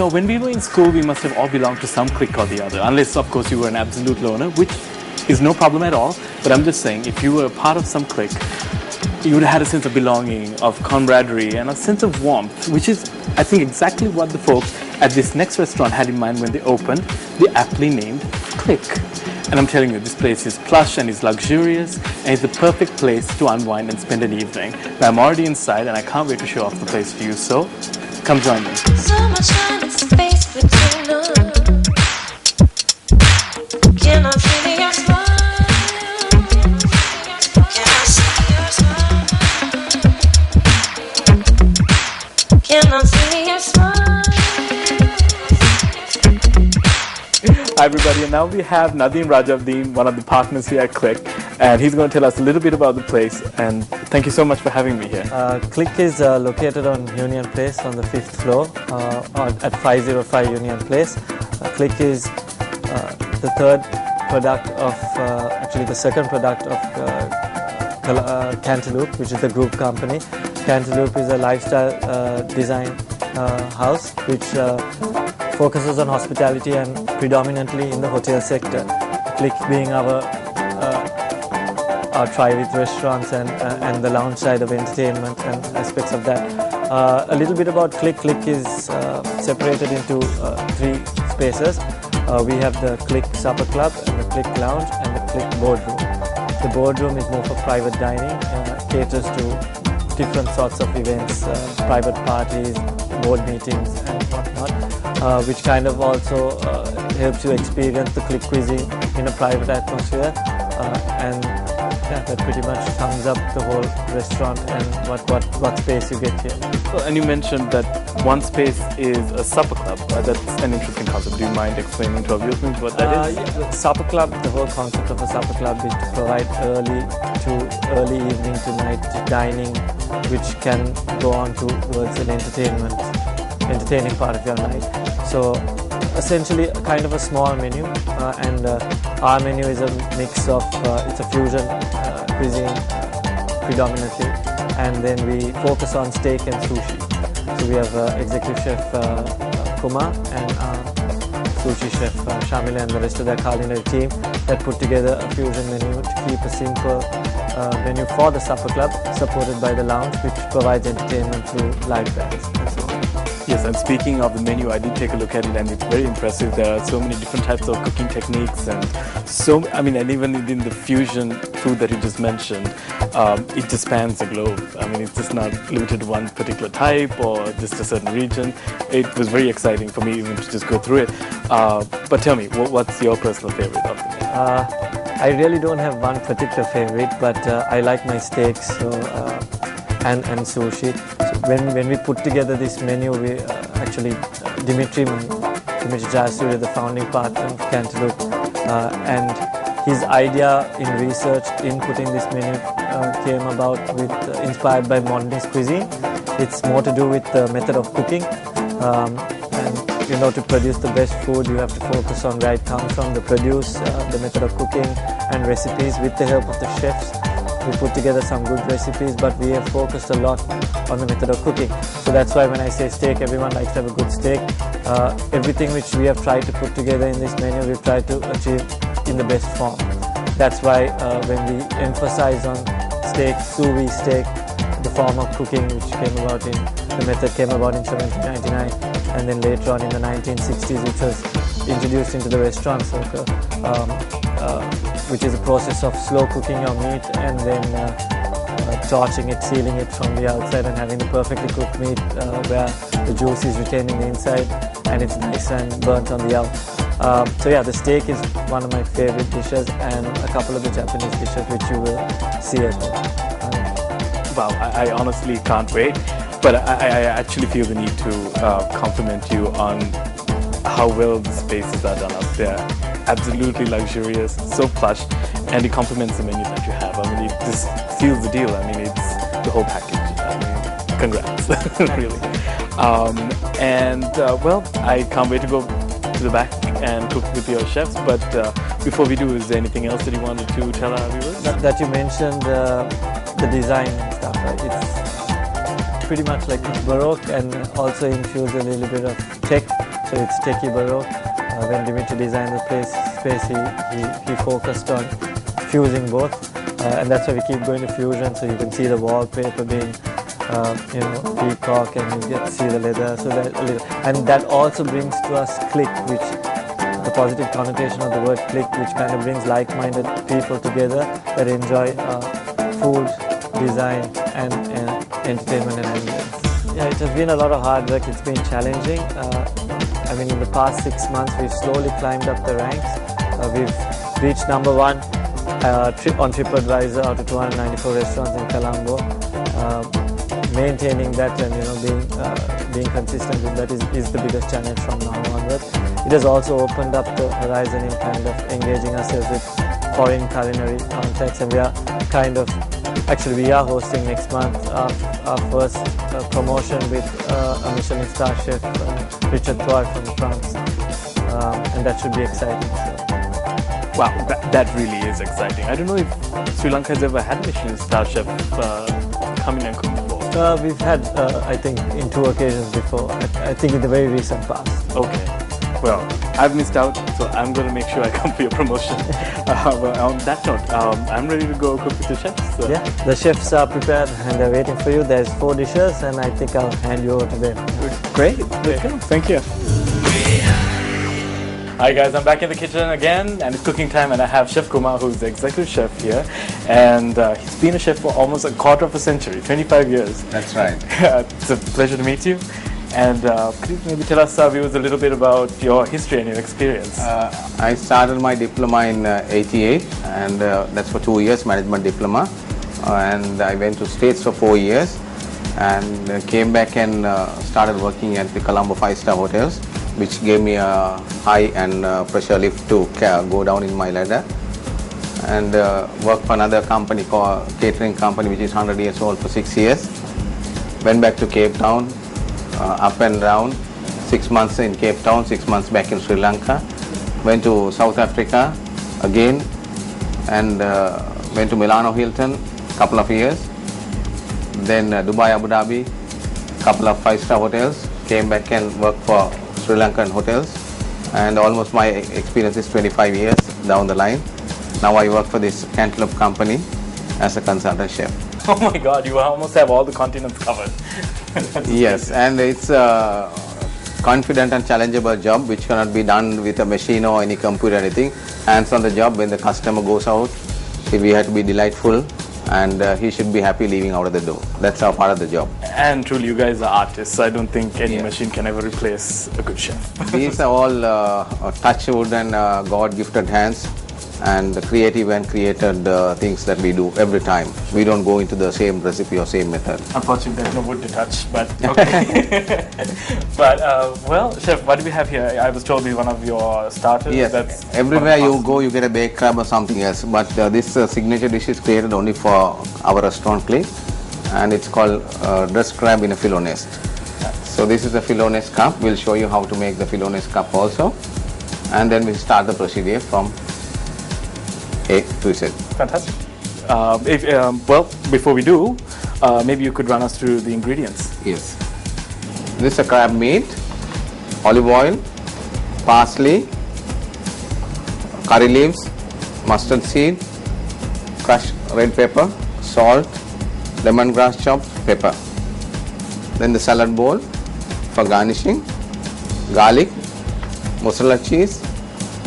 know, when we were in school, we must have all belonged to some clique or the other, unless, of course, you were an absolute loner, which is no problem at all. But I'm just saying, if you were a part of some clique, you would have had a sense of belonging, of camaraderie, and a sense of warmth, which is, I think, exactly what the folks at this next restaurant had in mind when they opened the aptly named Clique. And I'm telling you, this place is plush and is luxurious, and it's the perfect place to unwind and spend an evening. Now, I'm already inside, and I can't wait to show off the place to you, so come join me. So much time and space between us. Can I feel your smile? Can I see your smile? Can I see your smile? Hi everybody, and now we have Nadeem Rajavdeen, one of the partners here at Clique, and he's going to tell us a little bit about the place, and thank you so much for having me here. Clique is located on Union Place on the 5th floor at 505 Union Place. Clique is the third product of, actually the second product of Cantaloupe, which is the group company. Cantaloupe is a lifestyle design house which focuses on hospitality and predominantly in the hotel sector. Clique being our try with restaurants and the lounge side of entertainment and aspects of that. A little bit about Clique. Clique is separated into 3 spaces. We have the Clique Supper Club and the Clique Lounge and the Clique Boardroom. The boardroom is more for private dining, caters to different sorts of events, private parties, board meetings and whatnot, which kind of also helps you experience the Clique cuisine in a private atmosphere, and yeah, that pretty much sums up the whole restaurant and what space you get here. Well, and you mentioned that one space is a supper club. That's an interesting concept. Do you mind explaining to our viewers what that is? Yeah, supper club, the whole concept of a supper club is to provide early evening to night dining, which can go on towards an entertaining part of your night. So essentially kind of a small menu, and our menu is a mix of, it's a fusion cuisine predominantly, and then we focus on steak and sushi. So we have executive chef Kumar and sushi chef Shamila and the rest of their culinary team that put together a fusion menu to keep a simple menu for the supper club, supported by the lounge, which provides entertainment through live bands and so on. Yes, and speaking of the menu, I did take a look at it, and it's very impressive. There are so many different types of cooking techniques, and and even in the fusion food that you just mentioned, it just spans the globe. I mean, it's just not limited to one particular type or just a certain region. It was very exciting for me even to just go through it. But tell me, what's your personal favorite of the menu? I really don't have one particular favorite, but I like my steaks and sushi. So when we put together this menu, we actually Dimitri Jayasuriya, the founding partner of Cantaloupe, and his idea in research in putting this menu came about with inspired by modernist cuisine. It's more to do with the method of cooking, and to produce the best food, you have to focus on where it comes from, the produce, the method of cooking and recipes. With the help of the chefs, we put together some good recipes, but we have focused a lot on the method of cooking. So that's why when I say steak, everyone likes to have a good steak. Everything which we have tried to put together in this menu, we've tried to achieve in the best form. That's why when we emphasize on steak, sous vide steak, the form of cooking which the method came about in 1799, and then later on in the 1960s, which was introduced into the restaurant circle, which is a process of slow cooking your meat and then torching it, sealing it from the outside and having the perfectly cooked meat where the juice is retained in the inside and it's nice and burnt on the out. So yeah, the steak is one of my favorite dishes, and a couple of the Japanese dishes which you will see as well. Wow, I honestly can't wait, but I actually feel the need to compliment you on how well the spaces are done up there. Absolutely luxurious, so plush, and it complements the menu that you have. I mean, it just seals the deal. I mean, it's the whole package. I mean, congrats, really. Well, I can't wait to go to the back and cook with your chefs, but before we do, is there anything else that you wanted to tell our viewers? That you mentioned the design and stuff, right? It's pretty much like it's Baroque and also infused a little bit of tech So it's techie baroque. When Dimitri designed the space, he focused on fusing both, and that's why we keep going to fusion. So you can see the wallpaper being, peacock, and you get to see the leather. So that also brings to us Clique, which the positive connotation of the word Clique, which kind of brings like-minded people together that enjoy food, design, and entertainment and ambience. Yeah, it has been a lot of hard work. It's been challenging. In the past 6 months, we've slowly climbed up the ranks. We've reached number 1 on TripAdvisor out of 294 restaurants in Colombo. Maintaining that and being consistent with that is the biggest challenge from now onwards. It has also opened up the horizon in kind of engaging ourselves with foreign culinary contacts, and we are hosting next month our first promotion with a Michelin star chef, Richard Thoir from France, and that should be exciting. So. Wow, that really is exciting. I don't know if Sri Lanka has ever had Michelin star chef come in and cook before. We've had, I think, in 2 occasions before. I think in the very recent past. Okay. Well, I've missed out, so I'm going to make sure I come for your promotion. But on that note, I'm ready to go cook with the chefs. So. Yeah, the chefs are prepared and they're waiting for you. There's 4 dishes, and I think I'll hand you over to them. Great. Let's go. Thank you. Hi guys, I'm back in the kitchen again, and it's cooking time, and I have Chef Kumar, who's the executive chef here, and he's been a chef for almost a quarter of a century, 25 years. That's right. It's a pleasure to meet you, and could you maybe tell us, viewers, a little bit about your history and your experience? I started my diploma in 88, and that's for 2 years, management diploma, and I went to States for 4 years, and came back and started working at the Colombo 5-star hotels, which gave me a high and pressure lift to go down in my ladder, and worked for another company called catering company, which is 100 years old, for 6 years. Went back to Cape Town, up and down, 6 months in Cape Town, 6 months back in Sri Lanka. Went to South Africa again, and went to Milano Hilton, couple of years. Then Dubai, Abu Dhabi, couple of 5-star hotels. Came back and worked for Sri Lankan hotels, and almost my experience is 25 years down the line. Now I work for this Cantaloupe company as a consultant chef. Oh my God, you almost have all the continents covered. Yes, and it's a confident and challengeable job which cannot be done with a machine or any computer or anything. Hands on the job. When the customer goes out, we have to be delightful, and he should be happy leaving out of the door. That's our part of the job. And truly, you guys are artists. I don't think any machine can ever replace a good chef. These are all touch wood and God-gifted hands, and creative and created things that we do every time. We don't go into the same recipe or same method. Unfortunately, there's no wood to touch, but okay. But, well, Chef, what do we have here? I was told it's one of your starters. Yes, that's everywhere you go, you get a baked crab or something else. But this signature dish is created only for our restaurant, Clique, and it's called dressed crab in a filo nest. So this is a filo nest cup. We'll show you how to make the filo nest cup also. And then we'll start the procedure from A to Z. fantastic. Well, before we do, maybe you could run us through the ingredients. Yes. This is a crab meat, olive oil, parsley, curry leaves, mustard seed, crushed red pepper, salt, lemongrass chopped, pepper. Then the salad bowl for garnishing, garlic, mozzarella cheese,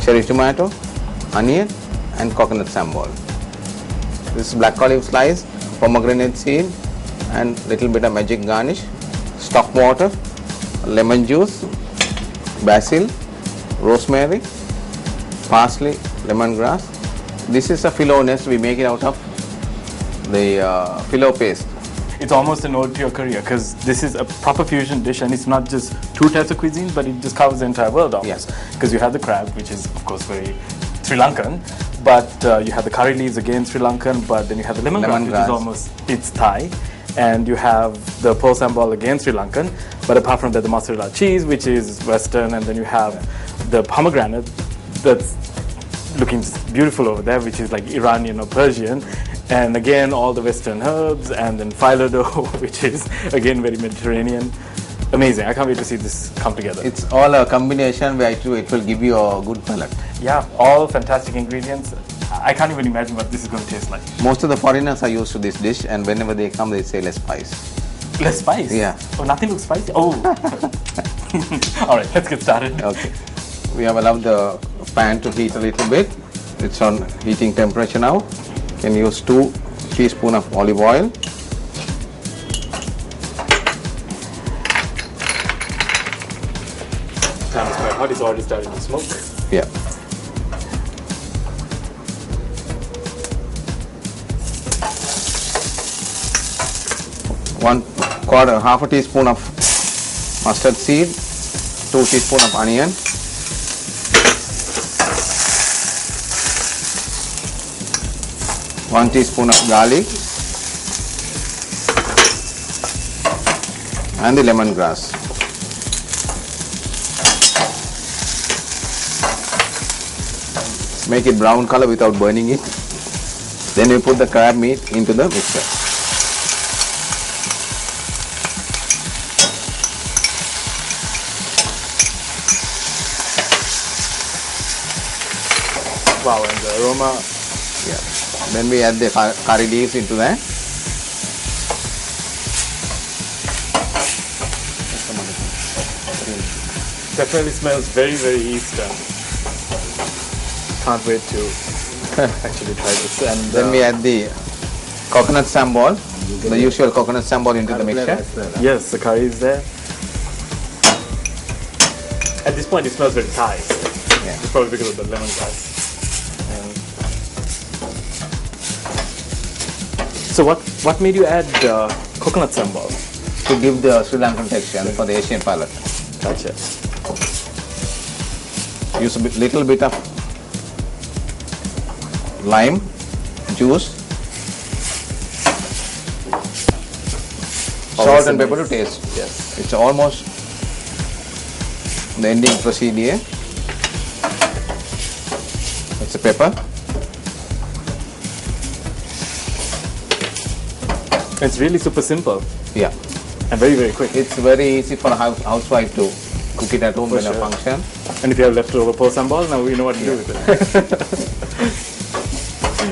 cherry tomato, onion, and coconut sambal. This is black olive slice, pomegranate seed, and little bit of magic garnish, stock water, lemon juice, basil, rosemary, parsley, lemongrass. This is a filo nest. We make it out of the filo paste. It's almost an ode to your career, because this is a proper fusion dish, and it's not just 2 types of cuisine, but it just covers the entire world almost. Yes. Because you have the crab, which is of course very Sri Lankan, but you have the curry leaves, again Sri Lankan, but then you have the lemongrass, which is almost, it's Thai, and you have the pearl sambal, again Sri Lankan, but apart from that the mozzarella cheese, which is Western, and then you have the pomegranate that's looking beautiful over there, which is like Iranian or Persian, and again all the Western herbs, and then phyllo dough, which is again very Mediterranean. Amazing. I can't wait to see this come together. It's all a combination where it will give you a good palate. Yeah, all fantastic ingredients. I can't even imagine what this is going to taste like. Most of the foreigners are used to this dish, and whenever they come, they say less spice. Less spice? Yeah. Oh, nothing looks spicy? Oh. All right, let's get started. Okay. We have allowed the pan to heat a little bit. It's on heating temperature now. You can use 2 teaspoons of olive oil. Pan is quite hot. It's already starting to smoke. Yeah. Half a teaspoon of mustard seed, 2 teaspoons of onion, 1 teaspoon of garlic, and the lemongrass. Make it brown color without burning it. Then we put the crab meat into the mixer. Wow, and the aroma. Yeah. Then we add the curry leaves into that. Definitely smells very, very Eastern. Can't wait to actually try this. And Then we add the coconut sambal, the usual coconut sambal into the mixture. yes, the curry is there. At this point, it smells very Thai. Yeah. It's probably because of the lemongrass. So what made you add coconut sambal? To give the Sri Lankan texture and for the Asian palate. Gotcha. Use a little bit of lime juice, salt and pepper to taste. Yes. It's almost the ending procedure. It's a pepper. It's really super simple Yeah. and very, very quick. It's very easy for a housewife to cook it at home when sure. a function. And if you have leftover po sambal, now we know what to do with it.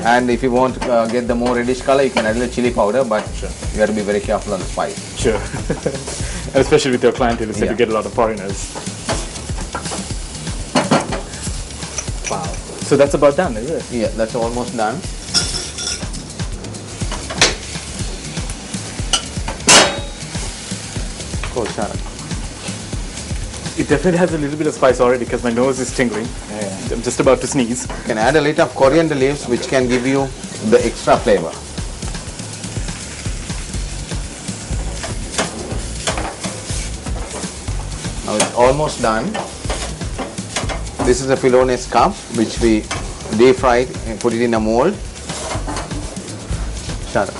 And if you want to get the more reddish color, you can add a little chili powder, but you have to be very careful on the spice. Sure. And especially with your clientele, you said Yeah. you get a lot of foreigners. Wow. So that's about done, is it? Yeah, that's almost done. Cool, Sharon. It definitely has a little bit of spice already because my nose is tingling. I'm just about to sneeze. You can add a little of coriander leaves, which can give you the extra flavor. Now it's almost done. This is a Filones cup, which we deep fried and put it in a mold. Shut up.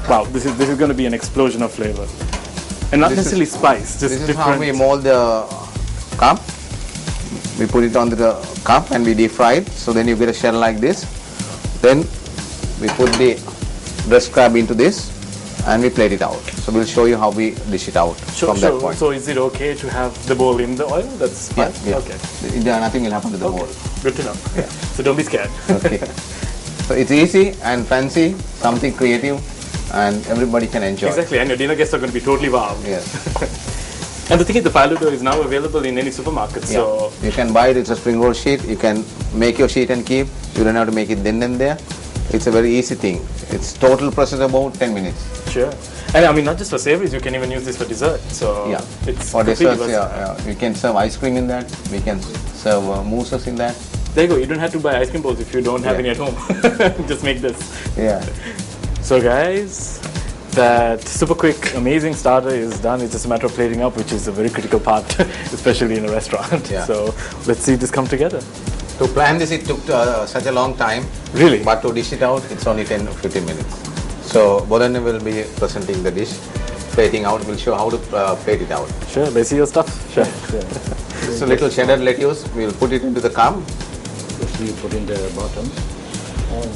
Wow, this is going to be an explosion of flavor. And not This necessarily spice, just This is different. how we mold the cup. We put it on the cup and we deep fry it. So then you get a shell like this. Then we put the breast crab into this and we plate it out. So we'll show you how we dish it out from that point. So is it okay to have the bowl in the oil? That's fine? Yeah. Okay. Nothing will happen to the Okay. bowl. Good to know. So don't be scared. Okay. So it's easy and fancy, something creative, and everybody can enjoy. Exactly, and your dinner guests are going to be totally wowed. Yes. And the thing is, the faludo is now available in any supermarket. Yeah. So You can buy it, it's a spring roll sheet. You can make your sheet and keep. You don't have to make it then and there. It's a very easy thing. It's total process about 10 minutes. sure. And I mean, not just for savories, you can even use this for dessert. So Yeah. it's For completely desserts, versatile. we can serve ice cream in that. We can serve mousses in that. There you go. You don't have to buy ice cream bowls if you don't have any Yeah. at home. Just make this. Yeah. So guys, that super quick, amazing starter is done. It's just a matter of plating up, which is a very critical part, especially in a restaurant. Yeah. So let's see this come together. To plan this, it took such a long time. Really? But to dish it out, it's only 10 or 15 minutes. So Bodhana will be presenting the dish. Plating out, will show how to plate it out. Sure, let's see your stuff. Sure. So little cheddar lettuce, we'll put it into the cup. Just we put in the bottom. And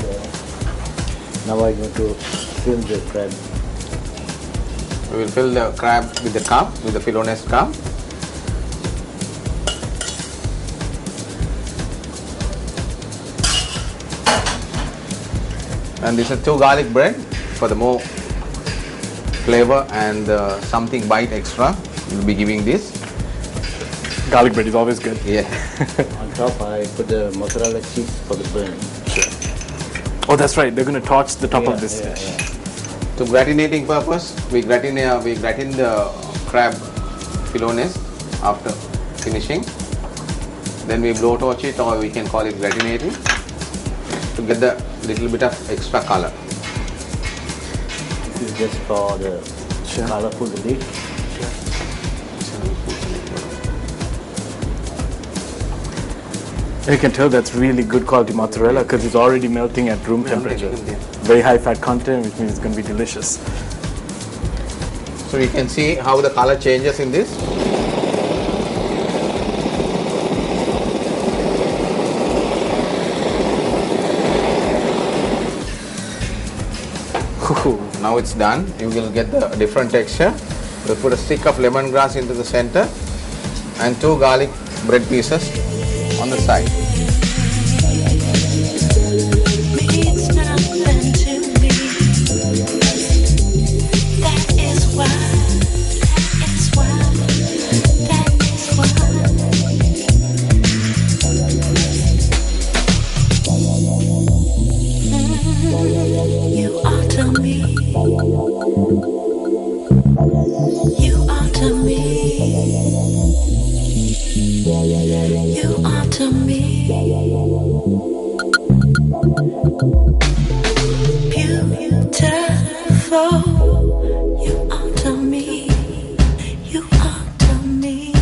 Now I'm going to fill the crab. We will fill the crab with the carp, with the Filonese carp. And this is 2 garlic bread for the more flavor and something bite extra. We'll be giving this. Garlic bread is always good. Yeah. On top, I put the mozzarella cheese for the burn. Oh, that's right. They're going to torch the top of this dish. To gratinating purpose, we gratin the crab Filonese after finishing. Then we blow torch it, or we can call it gratinating, to get the little bit of extra color. This is just for the colorful dish. You can tell that's really good quality mozzarella because it's already melting at room temperature. Very high fat content, which means it's going to be delicious. So you can see how the color changes in this. Now it's done. You will get the different texture. We'll put a stick of lemongrass into the center and 2 garlic bread pieces on the side. Means nothing to me. That is why. You are to me. You are to me. You are to me. Beautiful. You are to me. You are to me.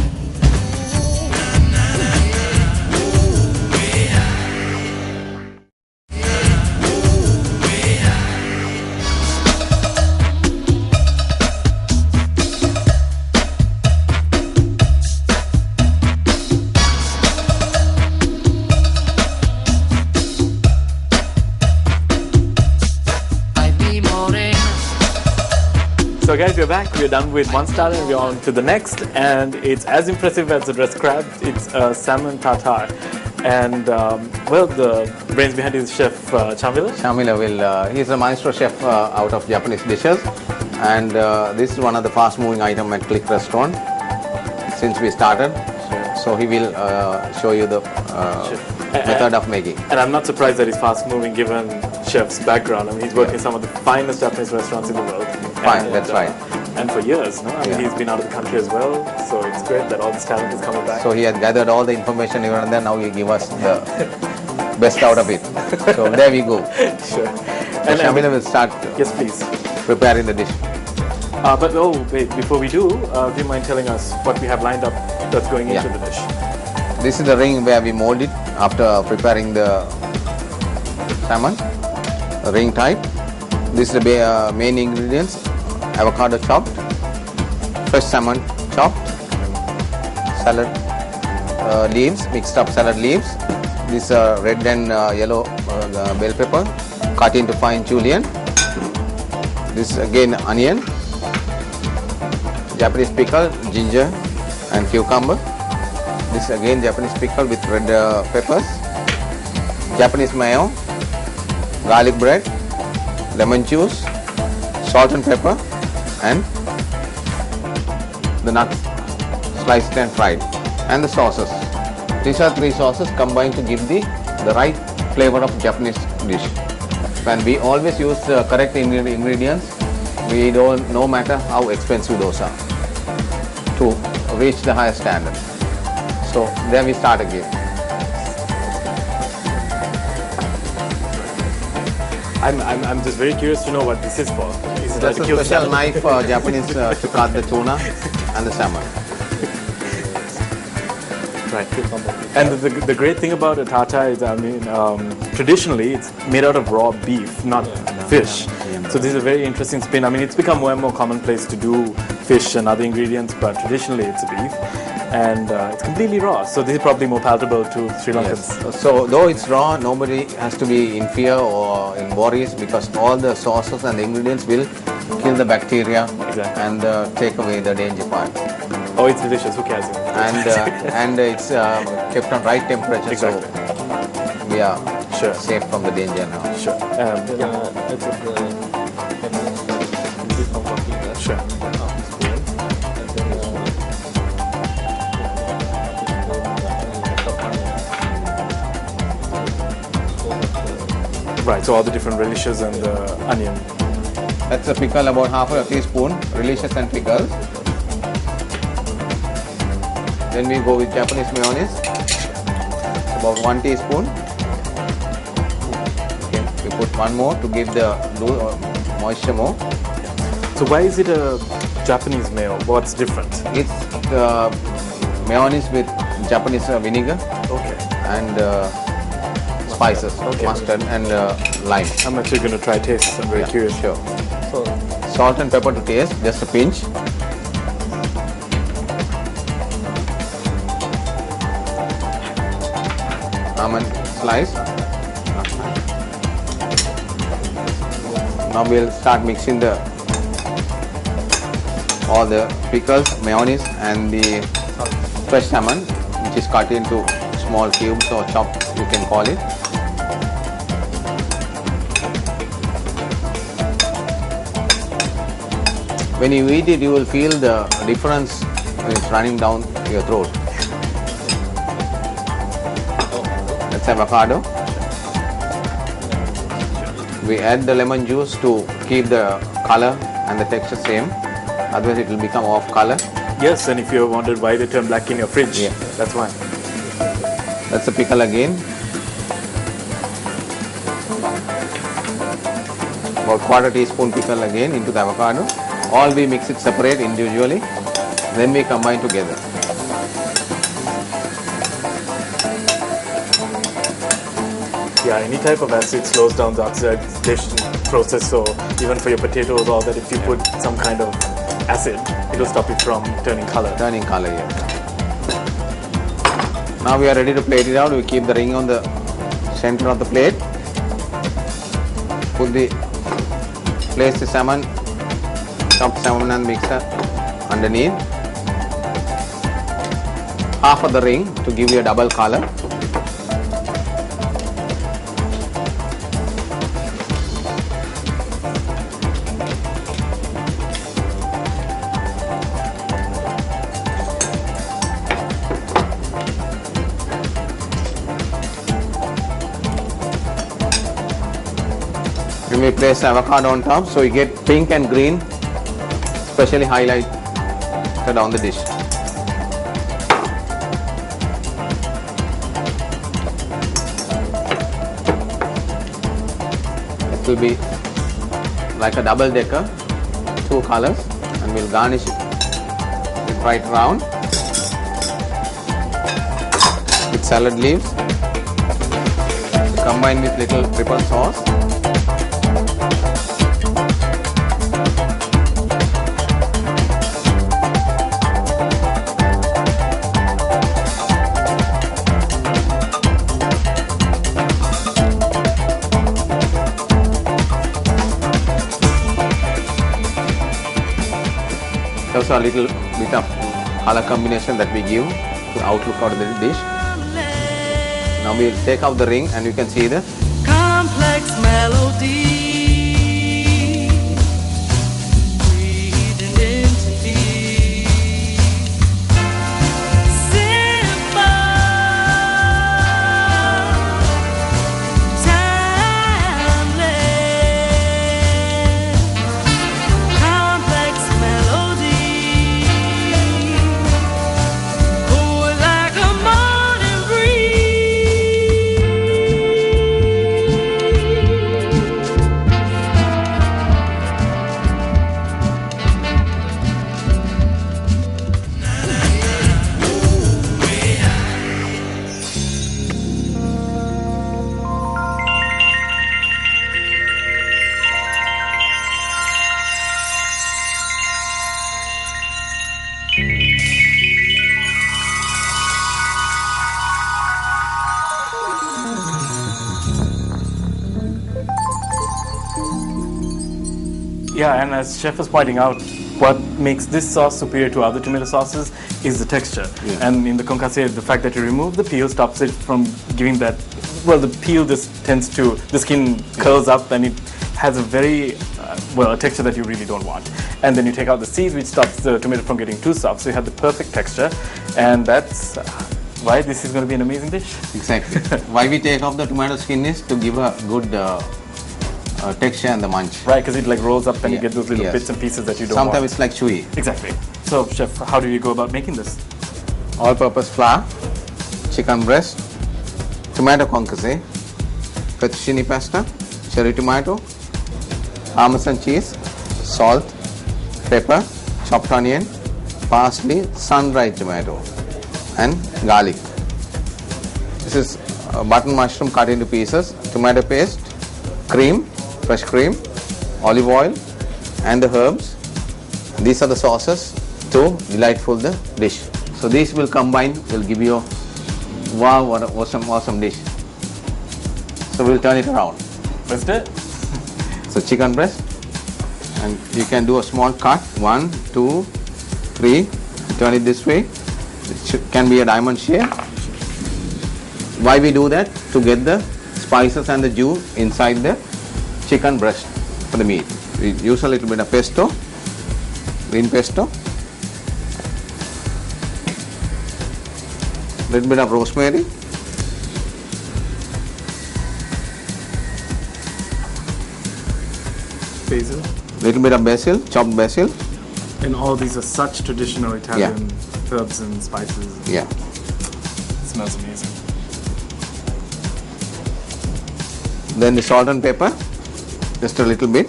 So guys, we're back. We're done with one starter and we're on to the next, and it's as impressive as the dressed crab. It's a salmon tartare, and well, the brains behind it is Chef Chamila. Chamila will, he's a maestro chef out of Japanese dishes, and this is one of the fast moving item at Clique restaurant since we started. So he will show you the method of making. And I'm not surprised that he's fast moving given Chef's background. I mean, he's worked in some of the finest Japanese restaurants in the world. Fine, that's right. And for years, no? I mean, he's been out of the country as well, so it's great that all this talent is coming back. So he has gathered all the information here and there. Now he give us the best out of it. So there we go. Sure. And Shamila will start yes, please. preparing the dish. But oh, wait, before we do you mind telling us what we have lined up that's going into the dish? This is the ring where we mold it after preparing the salmon, ring type. This is the main ingredients: avocado chopped, fresh salmon chopped, salad leaves, mixed up salad leaves. This red and yellow bell pepper cut into fine julienne. This again onion, Japanese pickle, ginger and cucumber. This again Japanese pickle with red peppers, Japanese mayo, garlic bread, lemon juice, salt and pepper, and the nuts sliced and fried, and the sauces. These are 3 sauces combined to give the right flavor of Japanese dish. And we always use the correct ingredients. We don't, no matter how expensive those are, to reach the higher standard. So then we start again. I'm just very curious to know what this is for. Is it That's like a special knife for Japanese to cut the tuna and the salmon. Right. And the great thing about a tartare is, I mean, traditionally it's made out of raw beef, not fish. So this is a very interesting spin. I mean, it's become more and more commonplace to do fish and other ingredients, but traditionally it's a beef. and it's completely raw. So this is probably more palatable to Sri Lankans. Yes. So though it's raw, nobody has to be in fear or in worries because all the sauces and the ingredients will kill the bacteria Exactly. and take away the danger part. Oh, it's delicious. Who cares? And it's kept on right temperature, Exactly. so we are Sure. safe from the danger now. Sure. I put the this is from coffee, Sure. half teaspoon, and then Right. So all the different relishes and the onion. That's a pickle, about half a teaspoon, relishes and pickles. Then we go with Japanese mayonnaise, about 1 teaspoon. Okay, we put one more to give the moisture more. So why is it a Japanese mayo? What's different? It's mayonnaise with Japanese vinegar Okay. and spices, Okay. mustard and lime. I'm actually going to try taste. I'm very curious. Sure. so Salt and pepper to taste, just a pinch. Almond slice. Now we'll start mixing all the pickles, mayonnaise and the fresh salmon, which is cut into small cubes or chopped, you can call it. When you eat it, you will feel the difference when it's running down your throat. That's avocado. We add the lemon juice to keep the color and the texture same. Otherwise, it will become off color. Yes, and if you wanted why they turn black in your fridge, Yeah. that's why. That's the pickle again. About quarter teaspoon pickle again into the avocado. All we mix it separate individually. Then we combine together. Yeah, any type of acid slows down the oxidation process. So even for your potatoes, all that, if you put some kind of acid, it will stop it from turning color. Turning color here. Now we are ready to plate it out. We keep the ring on the center of the plate. Place the salmon, chopped salmon and mixer underneath. Half of the ring to give you a double color. Then we place avocado on top so you get pink and green, especially highlighted on the dish. It will be like a double decker, 2 colors, and we'll garnish it right round with salad leaves, combined with little pepper sauce. Also a little bit of color combination that we give to outlook out of the dish. Now we'll take out the ring and you can see the Complex melody. Breathing into me. Simple. Timeless. Complex melody. Oh, like a morning breeze. Yeah, and as chef is pointing out, what makes this sauce superior to other tomato sauces is the texture. Yeah. And in the concasse, the fact that you remove the peel stops it from giving that. Well, the peel just tends to, the skin curls up and it has a very a texture that you really don't want. And then you take out the seeds, which stops the tomato from getting too soft. So you have the perfect texture, and that's why this is going to be an amazing dish. Exactly. Why we take off the tomato skin is to give a good texture and the munch. Right, because it like rolls up and you Yeah. get those little Yes. bits and pieces that you don't Sometimes want. it's like chewy. Exactly. So, chef, how do you go about making this? All-purpose flour, chicken breast, tomato concasse, fettuccine pasta, cherry tomato, Parmesan cheese, salt, pepper, chopped onion, parsley, sun-dried tomato, and garlic. This is button mushroom cut into pieces, tomato paste, cream, fresh cream, olive oil, and the herbs. These are the sauces to delightful the dish. So these will combine, will give you a wow, what an awesome dish. So we'll turn it around. Let's do it. So chicken breast, and you can do a small cut, 1, 2, 3, turn it this way. It can be a diamond shape. Why we do that? To get the spices and the juice inside the chicken breast for the meat. We use a little bit of pesto, green pesto, little bit of rosemary, Basil. little bit of basil, chopped basil. And all these are such traditional Italian herbs and spices. Yeah. It smells amazing. Then the salt and pepper, just a little bit.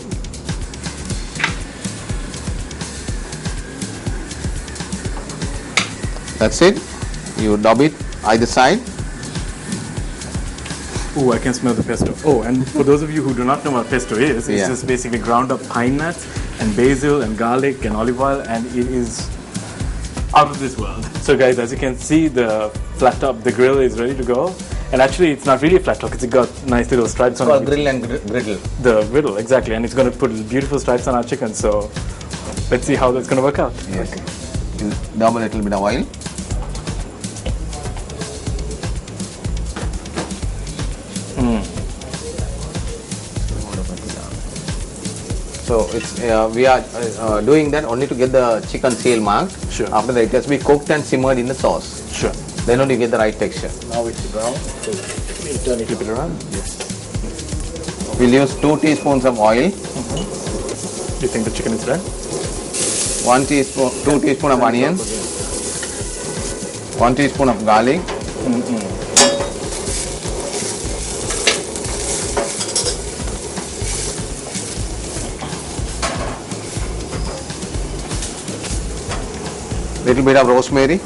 That's it. You dab it either side. Oh, I can smell the pesto. Oh, and for those of you who do not know what pesto is, it's Yeah. just basically ground up pine nuts and basil and garlic and olive oil, and it is out of this world. So guys, as you can see, the flat top, the grill is ready to go. And actually, it's not really a flat top because it got nice little stripes on it. Grill and griddle. The griddle, exactly. And it's going to put beautiful stripes on our chicken. So let's see how that's going to work out. Yes. Dab a little bit of oil. So it's we are doing that only to get the chicken seal marked. Sure. After that, it has to be cooked and simmered in the sauce. Sure. Then only you get the right texture. Now it's brown. So we turn it a bit around. Yes. We'll use 2 teaspoons of oil, Do you think the chicken is done? 1 teaspoon, 2 teaspoon of onion, 1 teaspoon of garlic, little bit of rosemary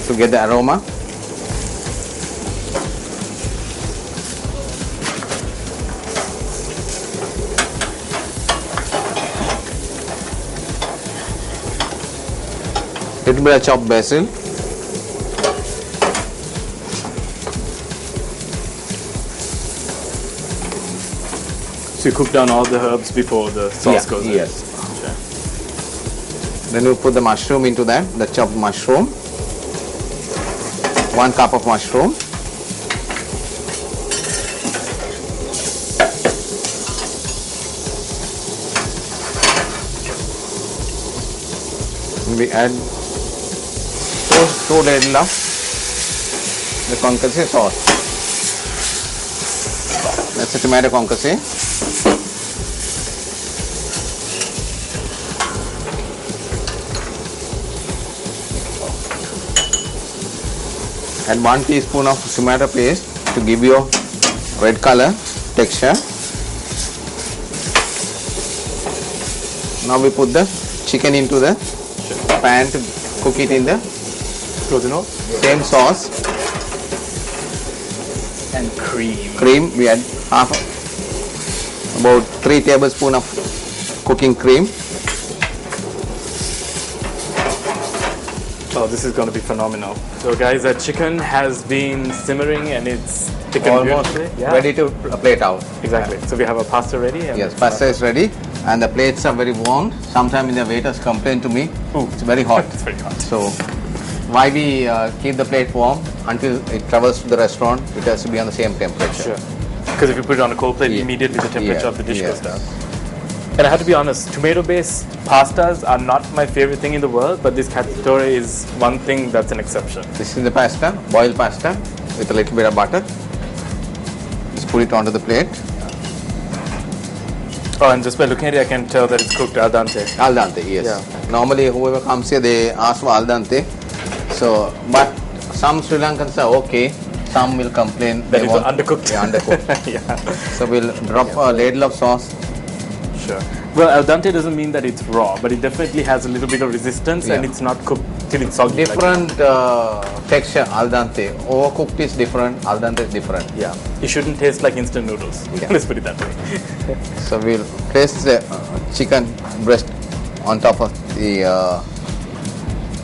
to get the aroma. Little bit of chopped basil. So you cook down all the herbs before the sauce goes in? Yes. Okay. Then we put the mushroom into that, the chopped mushroom. 1 cup of mushroom. We add 2 ladle of the concasse sauce. That's a tomato concasse. Add 1 teaspoon of tomato paste to give you red color texture. Now we put the chicken into the pan to cook it in the same sauce. And cream. Cream, we add about 3 tablespoons of cooking cream. Oh, this is going to be phenomenal. So guys, that chicken has been simmering and it's thickened Almost beautifully. Yeah. ready to plate out. Exactly. So we have our pasta ready. And Yes, pasta is ready and the plates are very warm. Sometimes the waiters complain to me, it's very hot. It's very hot. So why we keep the plate warm until it travels to the restaurant, it has to be on the same temperature. Sure. Because if you put it on a cold plate, Yeah. immediately the temperature Yeah. of the dish Yeah. goes down. And I have to be honest, tomato-based pastas are not my favorite thing in the world, but this cacciatore is one thing that's an exception. This is the pasta, boiled pasta with a little bit of butter. Just put it onto the plate. Oh, and just by looking at it, I can tell that it's cooked al dente. Al dente, yes. Yeah. Normally, whoever comes here, they ask for al dente. So, but some Sri Lankans are okay. Some will complain That they it's want undercooked. Yeah, undercooked. Yeah, So we'll drop a ladle of sauce. sure. Well, al dente doesn't mean that it's raw, but it definitely has a little bit of resistance and Yeah. it's not cooked till it's soggy. Different texture, al dente. Overcooked is different, al dente is different. Yeah. It shouldn't taste like instant noodles. Yeah. Let's put it that way. So we'll place the chicken breast on top of the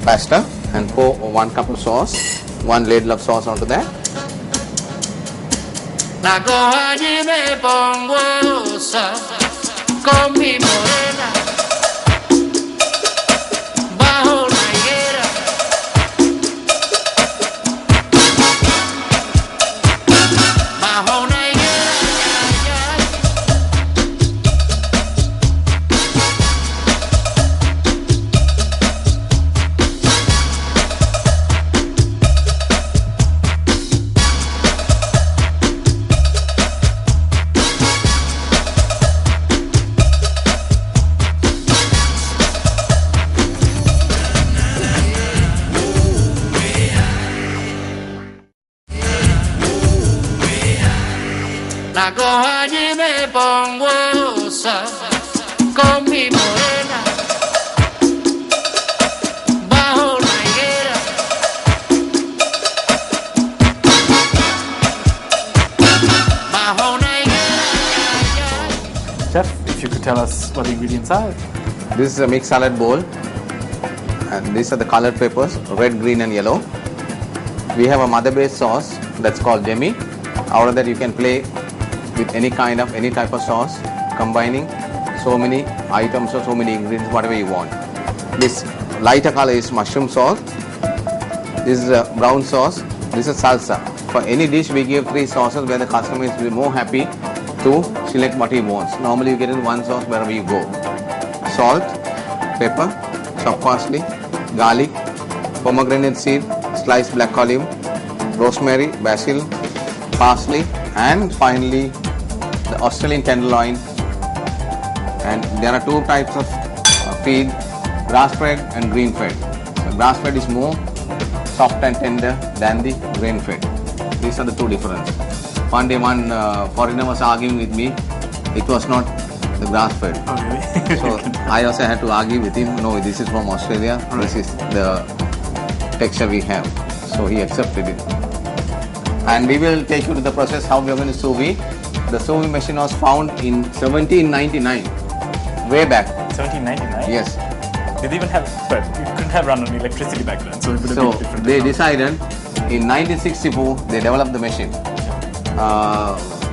pasta and pour 1 cup of sauce, 1 ladle of sauce onto that. La cojo allí me pongo osa con mi morena bajo la higuera. Bajo una higuera, ay, ay. La cojo allí me pongo osa con mi morena bajo la higuera. Bajo una higuera. Chef, if you could tell us what the ingredients are. This is a mixed salad bowl and these are the colored peppers, red, green and yellow. We have a mother-based sauce that's called demi. Out of that you can play with any type of sauce, combining so many items or so many ingredients, whatever you want. This lighter color is mushroom sauce. This is a brown sauce. This is salsa. For any dish we give 3 sauces where the customer is more happy to select what he wants. Normally you get in 1 sauce wherever you go. Salt, pepper, chopped parsley, garlic, pomegranate seed, sliced black olive, rosemary, basil, parsley, and finally the Australian tenderloin. And there are 2 types of feed, grass-fed and green-fed. So grass-fed is more soft and tender than the grain-fed. These are the 2 differences. One day one foreigner was arguing with me, it was not the grass-fed. Oh, really? So I also had to argue with him, no, this is from Australia, this is the texture we have. So he accepted it. And we will take you to the process how we are going to sous vide. The sous vide machine was found in 1799, way back. 1799? Yes. Did they even have, but you couldn't have run on electricity back then, so it would have So been different. they technology. decided in 1964 they developed the machine.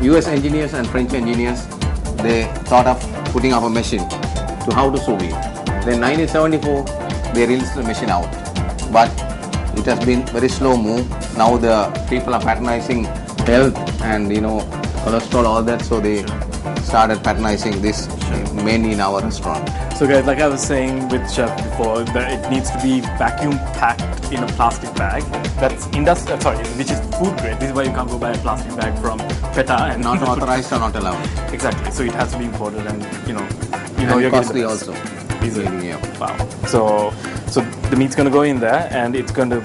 US engineers and French engineers, they thought of putting up a machine to how to sous vide. Then 1974 they released the machine out, but it has been very slow move. Now the people are patronizing health and cholesterol, all that, so they started patronizing this mainly in our restaurant. So guys, like I was saying with Chef before, that it needs to be vacuum packed in a plastic bag. That's which is food grade. This is why you can't go buy a plastic bag from PETA and Not authorized or not allowed. Exactly. So it has to be imported, and you know And you're costly getting the also. best. Is it? Yeah. Wow. So the meat's gonna go in there, and it's going to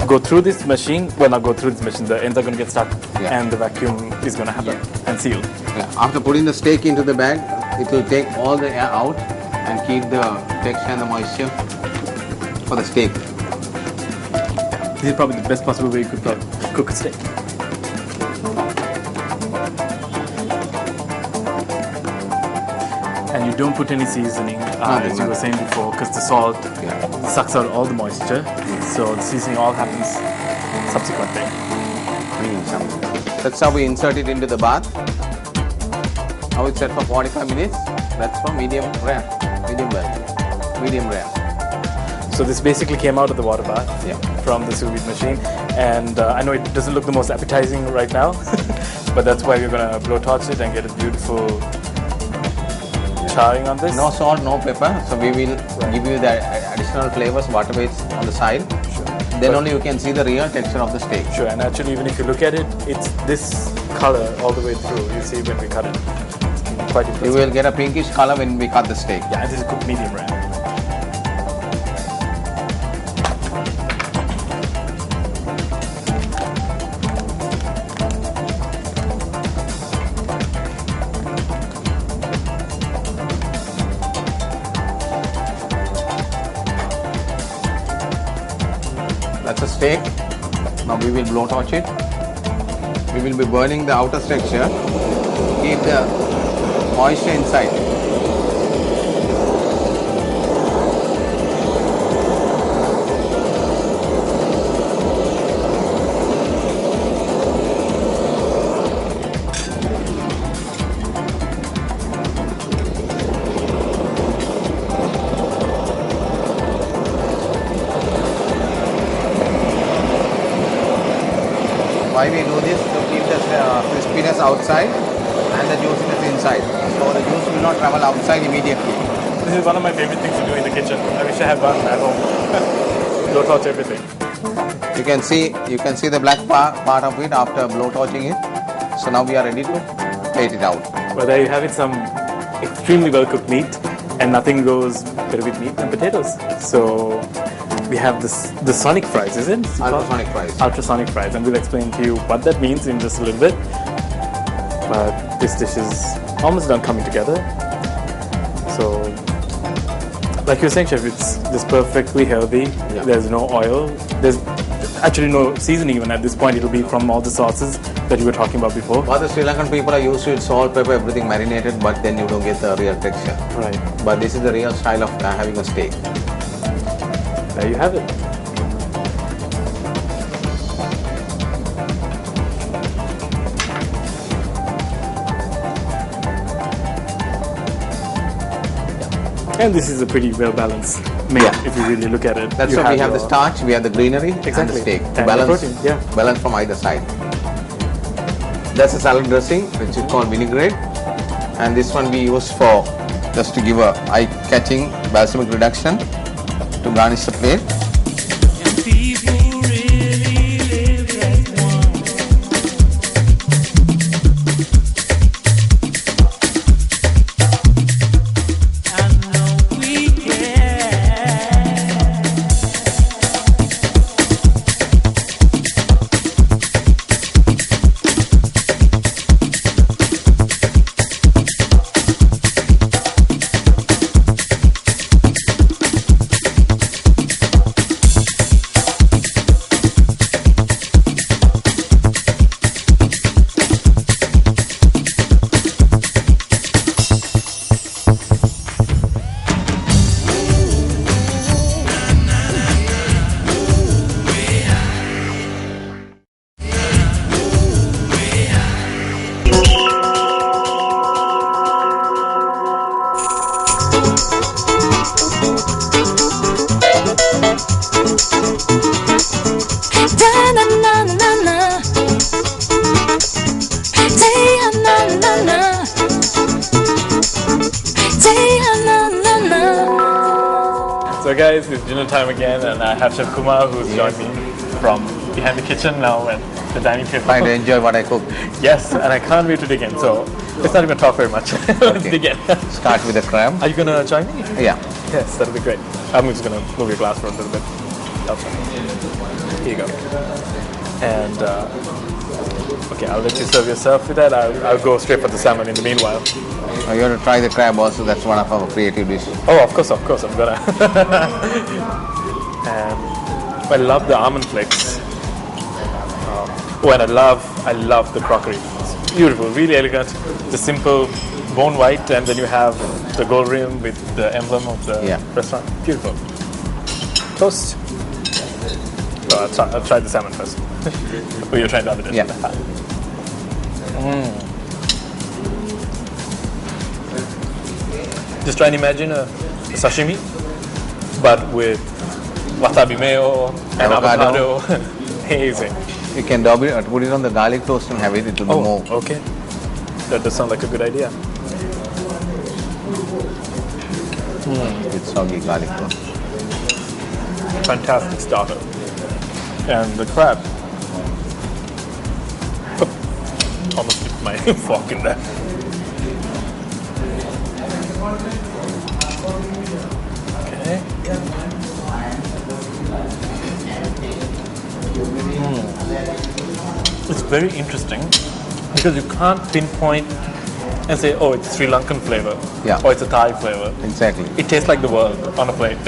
go through this machine. Well, not go through this machine. The ends are gonna get stuck, Yeah. and the vacuum is gonna happen and seal. Yeah. After putting the steak into the bag, it will take all the air out and keep the texture and the moisture for the steak. This is probably the best possible way you could cook a steak. And you don't put any seasoning, as you were saying before, because the salt sucks out all the moisture. So the seasoning all happens subsequently. That's how we insert it into the bath. Now it's set for 45 minutes. That's for medium rare. So this basically came out of the water bath from the sous vide machine, and I know it doesn't look the most appetizing right now, but that's why we're going to blowtorch it and get a beautiful charring on this. No salt, no pepper. So we will give you the additional flavors, whatever is on the side. Then only you can see the real texture of the steak. Sure, and actually even if you look at it, it's this color all the way through. You see when we cut it. It's quite impressive. You will get a pinkish color when we cut the steak. Yeah, and this is cooked medium rare. That's a steak. Now we will blowtorch it. We will be burning the outer structure. Keep the moisture inside. Why we do this? To keep the crispiness outside and the juiciness inside. So the juice will not travel outside immediately. This is one of my favorite things to do in the kitchen. I wish I had one at home. Blowtorch everything. You can see the black part of it after blowtorching it. So now we are ready to plate it out. Well, there you have it, some extremely well cooked meat, and nothing goes better with meat than potatoes. So we have the sonic fries, is it? Ultrasonic fries. Ultrasonic fries, and we'll explain to you what that means in just a little bit. But this dish is almost done coming together. So, like you were saying, Chef, it's just perfectly healthy. Yeah. There's no oil. There's actually no seasoning even at this point. It'll be from all the sauces that you were talking about before. But the Sri Lankan people are used to it, salt, pepper, everything marinated, but then you don't get the real texture. Right. But this is the real style of having a steak. There you have it. And this is a pretty well balanced meal if you really look at it. That's why we have the starch, we have the greenery, and the steak. To balance, the protein, balance from either side. That's a salad dressing, which is called vinaigrette. And this one we use for just to give a eye-catching balsamic reduction to garnish the plate. So guys, it's dinner time again, and I have Chef Kumar who's joined me from behind the kitchen now and the dining table. Trying to enjoy what I cook. Yes, and I can't wait to dig in. So let's not even talk very much. Let's dig in. Start with the crab. Are you gonna join me? Yeah. Yes, that'll be great. I'm just gonna move your glass for a little bit. Here you go. And okay, I'll let you serve yourself with that. I'll go straight for the salmon in the meanwhile. You have to try the crab also. That's one of our creative dishes. Oh, of course, I'm gonna. And I love the almond flakes. Oh, and I love the crockery. It's beautiful, really elegant. The simple bone white, and then you have the gold rim with the emblem of the Yeah. restaurant. Beautiful. Toast. So I'll try the salmon first. Oh, you're trying the other dish. Yeah. Just try and imagine a sashimi, but with wasabi mayo and avocado. Amazing. You can dab it, put it on the garlic toast and have it. It will be more. Okay. That does sound like a good idea. With soggy garlic toast. Fantastic starter. And the crab. Almost dipped my fork in there. Okay. It's very interesting because you can't pinpoint and say, oh, it's Sri Lankan flavor, Yeah. or it's a Thai flavor. Exactly. It tastes like the world on a plate.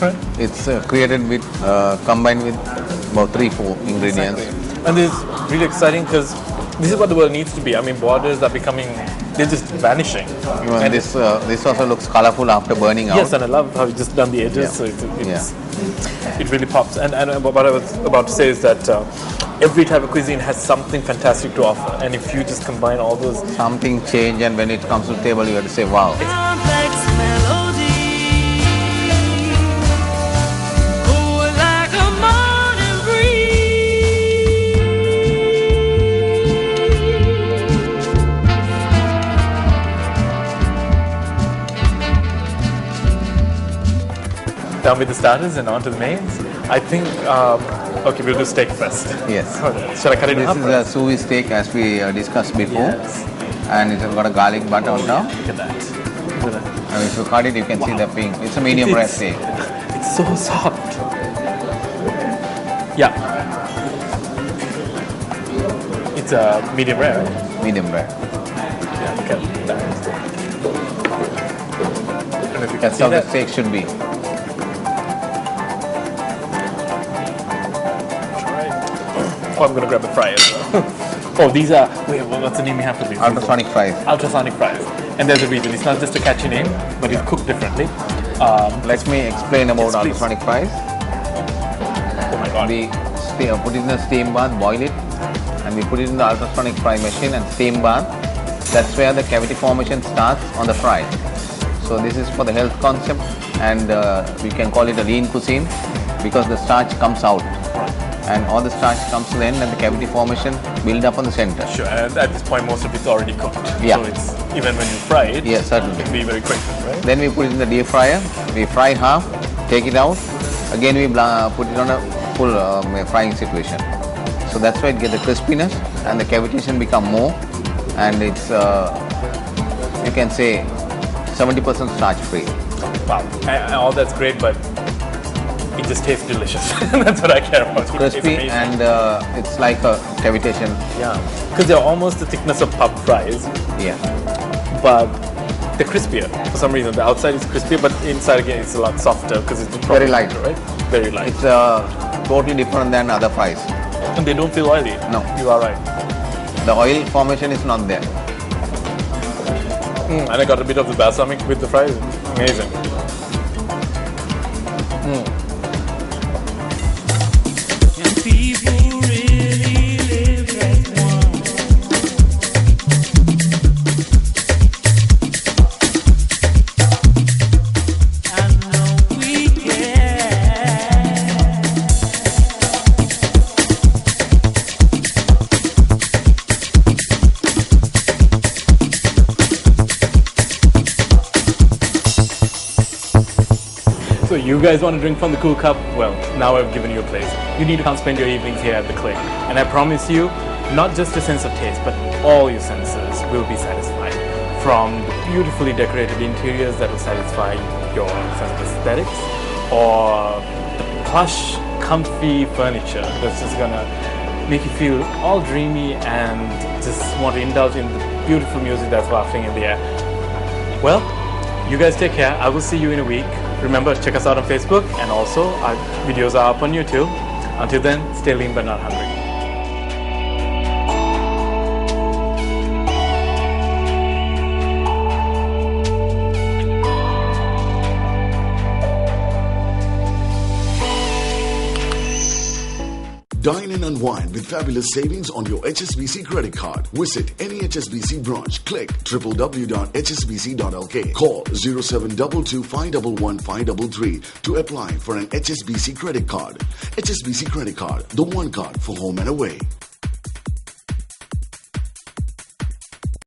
Right? It's created with, combined with about 3-4 ingredients. And this is really exciting because this is what the world needs to be. I mean, borders are becoming, they're just vanishing. Even And this also looks colorful after burning out. yes, and I love how you just done the edges, Yeah. so it really pops. And what I was about to say is that every type of cuisine has something fantastic to offer, and if you just combine all those, Something change, and when it comes to the table, you have to say, wow. Complex melody. Oh, like a morning breeze. down with the starters and on to the mains. I think, okay, we'll do steak first. Yes. Shall I cut it in This half? is a sous vide steak as we discussed before. Yes. And it has got a garlic butter on top. Look at that. Look at that. And if you cut it, you can see the pink. It's a medium rare It's- steak. It's so soft. Yeah. It's a medium rare, right? Medium rare. Yeah, look at that. And if you can That's see how the that, steak should be. oh, I'm gonna grab the fry as well. Oh, these are, wait, what's the name you have for these? Ultrasonic fries. Ultrasonic fries. And there's a reason. It's not just a catchy name, but it's cooked differently. Let me explain about Yes, please. ultrasonic fries. Oh my god. We put it in a steam bath, boil it, and we put it in the ultrasonic fry machine and steam bath. That's where the cavity formation starts on the fry. So this is for the health concept, and we can call it a lean cuisine because the starch comes out, and all the starch comes to the end, and the cavity formation build up on the center. Sure, and at this point, most of it's already cooked. Yeah. So it's, even when you fry it, Yes, certainly. it can be very quick, right? Then we put it in the deep fryer. We fry half, take it out. Again, we put it on a full frying situation. So that's why it gets the crispiness and the cavitation become more, and it's you can say 70% starch free. Wow. And all that's great, but it just tastes delicious. That's what I care about. It tastes Crispy, amazing. and it's like a cavitation. yeah, because they're almost the thickness of pub fries, Yeah. but they're crispier for some reason. The outside is crispier, but inside again it's a lot softer because it's Very light. right? Very light. It's totally different than other fries. And they don't feel oily. No. You are right. The oil formation is not there. And I got a bit of the balsamic with the fries. Amazing. And people really live as one. I know we can. So you guys want to drink from the cool cup? Well, now I've given you a place. You need to come spend your evenings here at the Clique. And I promise you, not just a sense of taste, but all your senses will be satisfied. From the beautifully decorated interiors that will satisfy your sense of aesthetics, or the plush, comfy furniture that's just gonna make you feel all dreamy and just want to indulge in the beautiful music that's wafting in the air. Well, you guys take care. I will see you in a week. Remember, check us out on Facebook, and also our videos are up on YouTube. Until then, stay lean but not hungry. Dine and unwind with fabulous savings on your HSBC credit card. Visit any HSBC branch. Click www.hsbc.lk. Call 0722 511 533 to apply for an HSBC credit card. HSBC credit card, the one card for home and away.